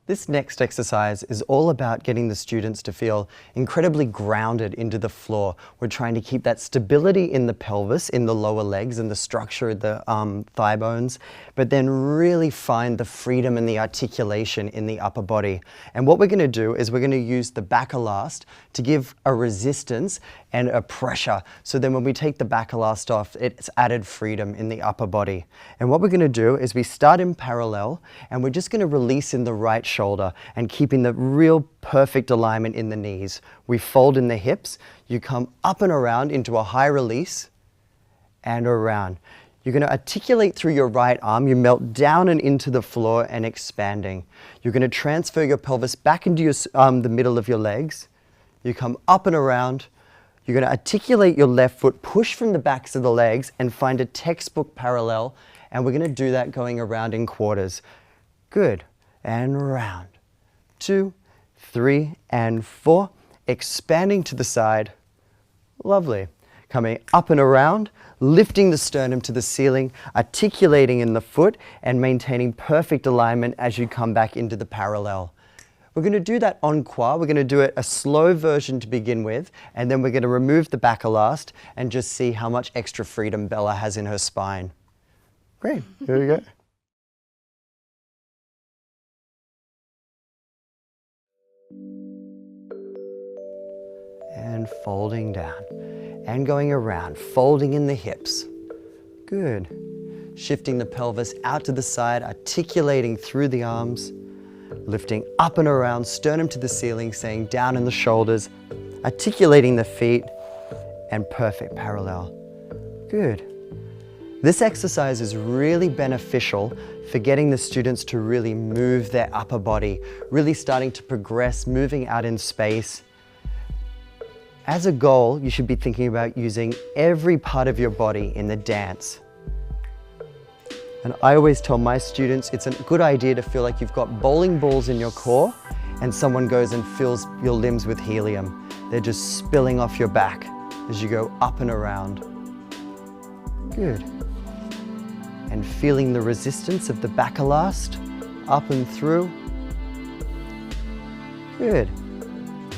This next exercise is all about getting the students to feel incredibly grounded into the floor. We're trying to keep that stability in the pelvis, in the lower legs and the structure of the thigh bones, but then really find the freedom and the articulation in the upper body. And what we're going to do is we're going to use the Backalast to give a resistance and a pressure. So then when we take the Backalast off, it's added freedom in the upper body. And what we're going to do is we start in parallel and we're just going to release in the right shoulder and keeping the real perfect alignment in the knees. We fold in the hips, you come up and around into a high release and around. You're going to articulate through your right arm, you melt down and into the floor and expanding. You're going to transfer your pelvis back into your, the middle of your legs. You come up and around. You're going to articulate your left foot, push from the backs of the legs and find a textbook parallel. And we're going to do that going around in quarters. Good. And round. 2, 3, and 4. Expanding to the side. Lovely. Coming up and around, lifting the sternum to the ceiling, articulating in the foot, and maintaining perfect alignment as you come back into the parallel. We're going to do that en croix. We're going to do it a slow version to begin with, and then we're going to remove the Backalast and just see how much extra freedom Bella has in her spine. Great. Here we go. And folding down and going around, folding in the hips. Good. Shifting the pelvis out to the side, articulating through the arms, lifting up and around, sternum to the ceiling, staying down in the shoulders, articulating the feet, and perfect parallel. Good. This exercise is really beneficial for getting the students to really move their upper body, really starting to progress, moving out in space. As a goal, you should be thinking about using every part of your body in the dance. And I always tell my students it's a good idea to feel like you've got bowling balls in your core and someone goes and fills your limbs with helium. They're just spilling off your back as you go up and around. Good. And feeling the resistance of the Backalast up and through. Good.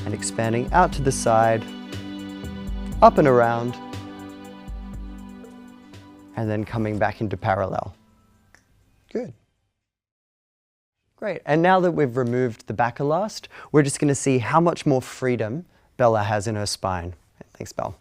And expanding out to the side, up and around, and then coming back into parallel. Good. Great, and now that we've removed the Backalast, we're just going to see how much more freedom Bella has in her spine. Thanks, Belle.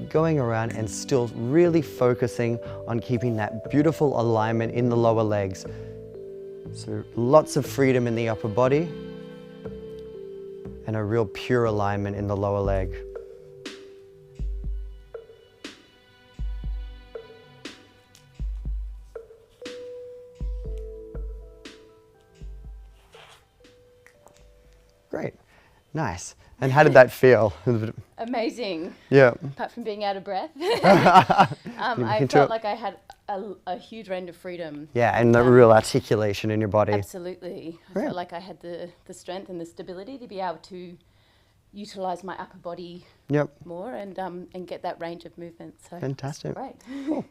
Going around and still really focusing on keeping that beautiful alignment in the lower legs. So lots of freedom in the upper body and a real pure alignment in the lower leg. Great, nice. And how did that feel? Amazing. Yeah. Apart from being out of breath. I felt like I had a huge range of freedom. Yeah, and the real articulation in your body. Absolutely. I felt like I had the strength and the stability to be able to utilise my upper body more and get that range of movement. So fantastic. Great. Cool.